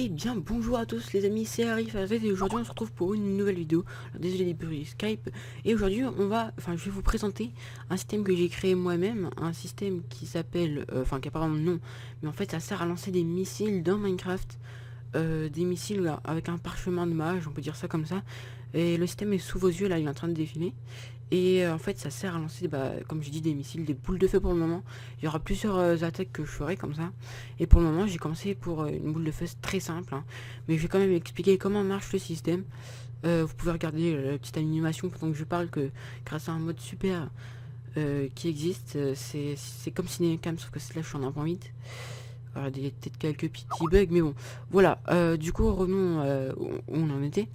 Eh bien bonjour à tous les amis, c'est Arif et aujourd'hui on se retrouve pour une nouvelle vidéo. Alors, désolé des bruits Skype. Et aujourd'hui je vais vous présenter un système que j'ai créé moi-même, un système qui s'appelle, qui a pas vraiment de nom, mais en fait ça sert à lancer des missiles dans Minecraft, des missiles là, avec un parchemin de mage, on peut dire ça comme ça. Et le système est sous vos yeux là, il est en train de défiler. Et en fait ça sert à lancer, comme j'ai dit, des missiles, des boules de feu pour le moment. Il y aura plusieurs attaques que je ferai comme ça. Et pour le moment j'ai commencé pour une boule de feu très simple, hein. Mais je vais quand même expliquer comment marche le système. Vous pouvez regarder la petite animation pendant que je parle, que grâce à un mode super qui existe, c'est comme Cinécam, sauf que là je suis en 1.8. Alors il y a peut-être quelques petits bugs, mais bon. Voilà, du coup revenons où on en était.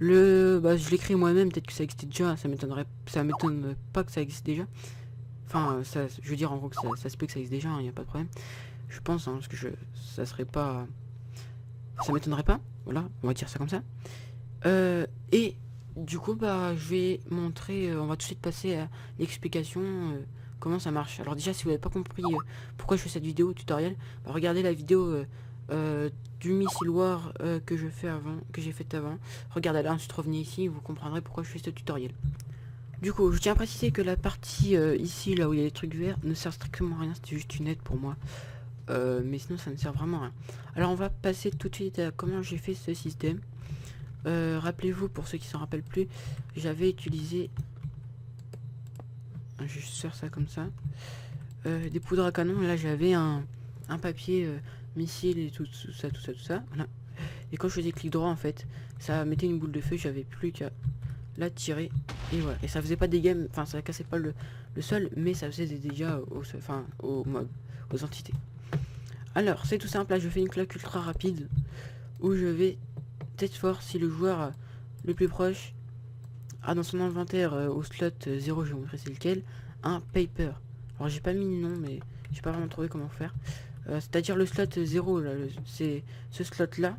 Je l'ai créé moi-même, peut-être que ça existait déjà, ça m'étonne pas que ça existe déjà. Enfin, ça, je veux dire en gros que ça se peut que ça existe déjà, il n'y a pas de problème. Je pense, hein, parce que ça serait pas, ça m'étonnerait pas. Voilà, on va dire ça comme ça. Et du coup, je vais montrer, on va tout de suite passer à l'explication comment ça marche. Alors déjà, si vous n'avez pas compris pourquoi je fais cette vidéo tutoriel, regardez la vidéo du Missile War que j'ai faite avant. Regardez-la, ensuite revenez ici, vous comprendrez pourquoi je fais ce tutoriel. Du coup, je tiens à préciser que la partie ici, là où il y a les trucs verts, ne sert strictement à rien, c'était juste une aide pour moi. Mais sinon ça ne sert vraiment à rien. Alors on va passer tout de suite à comment j'ai fait ce système. Rappelez-vous, pour ceux qui s'en rappellent plus, j'avais utilisé, je sers ça comme ça, des poudres à canon. Là j'avais un papier missile et tout ça, voilà. Et quand je faisais clic droit, en fait ça mettait une boule de feu, j'avais plus qu'à la tirer et voilà. Et ça faisait pas de dégâts, enfin ça cassait pas le sol, mais ça faisait des dégâts aux mobs, aux entités. Alors c'est tout simple, là je fais une claque ultra rapide où je vais tête fort si le joueur le plus proche a dans son inventaire au slot 0, je vais vous montrer c'est lequel, un paper. Alors j'ai pas mis de nom, mais j'ai pas vraiment trouvé comment faire. C'est à dire le slot 0 là, c'est ce slot là,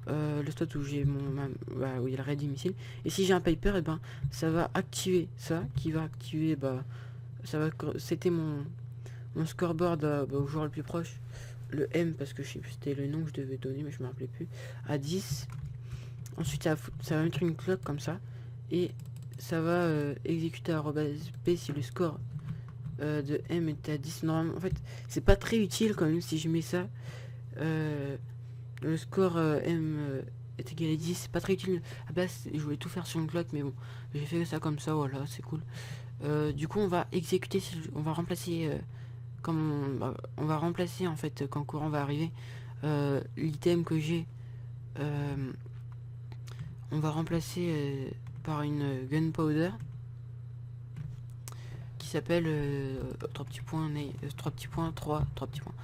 le slot où j'ai où il y a le ready missile. Et si j'ai un paper, et ben ça va activer ça, qui va activer, c'était mon scoreboard au joueur le plus proche, le M, parce que je sais plus c'était le nom que je devais donner, mais je me rappelais plus, à 10. Ensuite ça va mettre une cloque comme ça, et ça va exécuter @p si le score de M est à 10. Normalement en fait c'est pas très utile quand même si je mets ça, le score M est égal à 10, c'est pas très utile. À base je voulais tout faire sur une cloque, mais bon j'ai fait ça comme ça, voilà, c'est cool. Du coup on va exécuter, on va remplacer on va remplacer en fait quand le courant va arriver, l'item que j'ai, on va remplacer par une gunpowder qui s'appelle 3 petits points, 3 petits points, 3 petits points.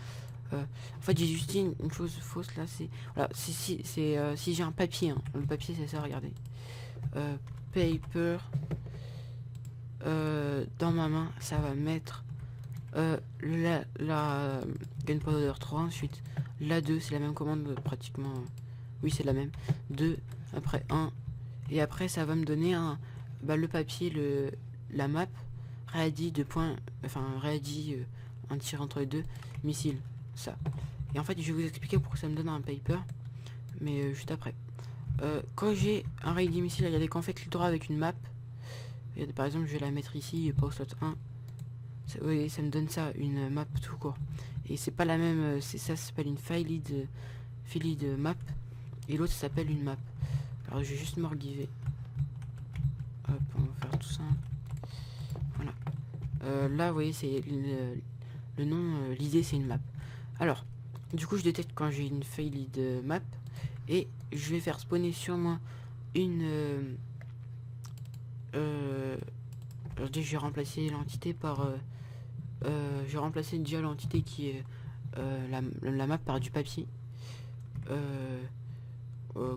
En fait j'ai juste dit une chose fausse là, c'est voilà, si j'ai un papier, hein, le papier c'est ça, regardez, paper, dans ma main ça va mettre la gunpowder 3, ensuite la 2, c'est la même commande pratiquement, oui c'est la même, 2, après 1, et après ça va me donner le papier, la map, ready ready, un tir entre les deux, missile, ça. Et en fait je vais vous expliquer pourquoi ça me donne un paper, mais juste après. Quand j'ai un ready missile, regardez, quand on fait clic droit avec une map, et par exemple je vais la mettre ici, pas au slot 1, oui, ça me donne ça, une map tout court. Et c'est pas la même, ça s'appelle une filed map, et l'autre ça s'appelle une map. Alors je vais juste me reliver. Hop, on va faire tout ça. Voilà. Là, vous voyez, c'est le nom, l'idée c'est une map. Alors, du coup je détecte quand j'ai une failed map, et je vais faire spawner sur moi une... alors déjà je vais remplacer l'entité par... j'ai remplacé déjà l'entité qui est la map par du papier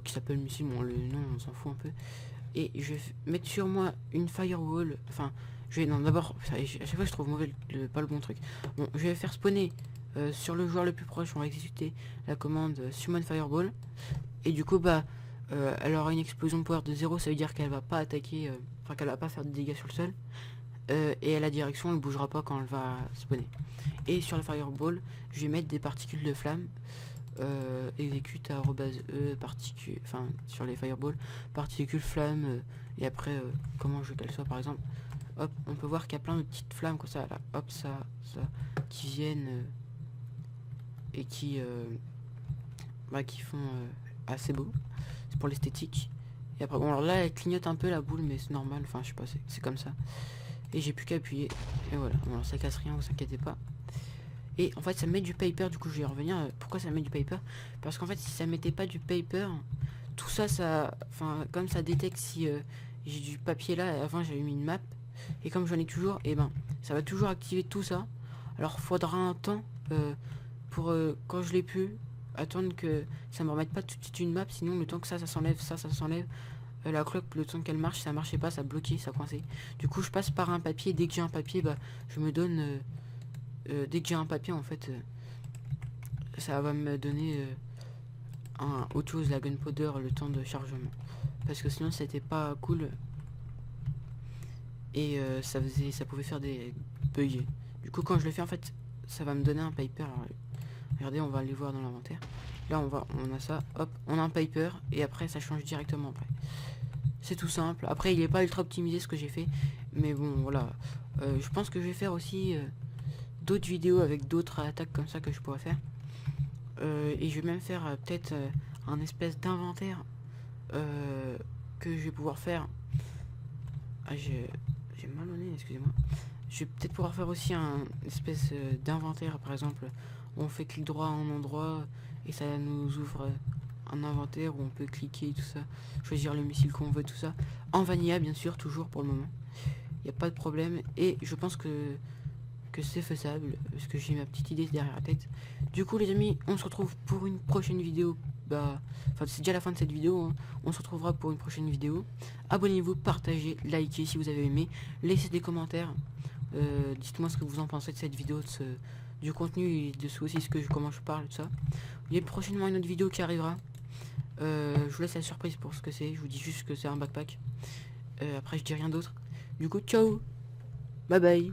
qui s'appelle missile, bon le nom on s'en fout un peu, et je vais mettre sur moi une firewall, enfin je vais, non d'abord, à chaque fois je trouve mauvais pas le bon truc. Bon, je vais faire spawner sur le joueur le plus proche, on va exécuter la commande summon fireball, et du coup elle aura une explosion de power de 0, ça veut dire qu'elle va pas attaquer, qu'elle va pas faire de dégâts sur le sol, et à la direction elle bougera pas quand elle va spawner. Et sur la fireball je vais mettre des particules de flamme exécute @e particule, enfin sur les fireballs, particule flamme, et après comment je veux qu'elle soit par exemple. Hop, on peut voir qu'il y a plein de petites flammes comme ça, là, hop, ça, qui viennent et qui font assez beau. C'est pour l'esthétique. Et après, bon, alors là, elle clignote un peu la boule, mais c'est normal, enfin, je sais pas, c'est comme ça. Et j'ai plus qu'à appuyer, et voilà. Bon, alors ça casse rien, vous inquiétez pas. Et en fait, ça met du paper, du coup, je vais y revenir. Pourquoi ça met du paper? Parce qu'en fait, si ça mettait pas du paper, tout ça, enfin, comme ça détecte si j'ai du papier là, avant j'avais mis une map, et comme j'en ai toujours, et ben ça va toujours activer tout ça. Alors faudra un temps pour quand je l'ai pu attendre que ça me remette pas tout de suite une map, sinon le temps que ça s'enlève, ça s'enlève, la cloque, le temps qu'elle marche, ça marchait pas, ça bloquait, ça coinçait. Du coup je passe par un papier, dès que j'ai un papier, bah je me donne dès que j'ai un papier en fait ça va me donner autre chose, la gunpowder, le temps de chargement, parce que sinon c'était pas cool. Et ça pouvait faire des bugs. Du coup quand je le fais en fait ça va me donner un paper. Alors, regardez, on va aller voir dans l'inventaire. Là on a ça, hop, on a un paper et après ça change directement après. C'est tout simple. Après il est pas ultra optimisé ce que j'ai fait, mais bon voilà. Je pense que je vais faire aussi d'autres vidéos avec d'autres attaques comme ça que je pourrais faire. Et je vais même faire peut-être un espèce d'inventaire que je vais pouvoir faire. Ah, j'ai mal au nez, excusez-moi. Je vais peut-être pouvoir faire aussi un espèce d'inventaire, par exemple, où on fait clic droit à un endroit et ça nous ouvre un inventaire où on peut cliquer et tout ça, choisir le missile qu'on veut, tout ça. En vanilla, bien sûr, toujours pour le moment. Il n'y a pas de problème et je pense que c'est faisable parce que j'ai ma petite idée derrière la tête. Du coup, les amis, on se retrouve pour une prochaine vidéo. Enfin, c'est déjà la fin de cette vidéo, hein. On se retrouvera pour une prochaine vidéo. Abonnez-vous, partagez, likez si vous avez aimé, laissez des commentaires, dites-moi ce que vous en pensez de cette vidéo, du contenu et de ce aussi comment je parle, tout ça. Il y a prochainement une autre vidéo qui arrivera. Je vous laisse la surprise pour ce que c'est, je vous dis juste que c'est un backpack. Après je dis rien d'autre. Du coup, ciao, bye bye.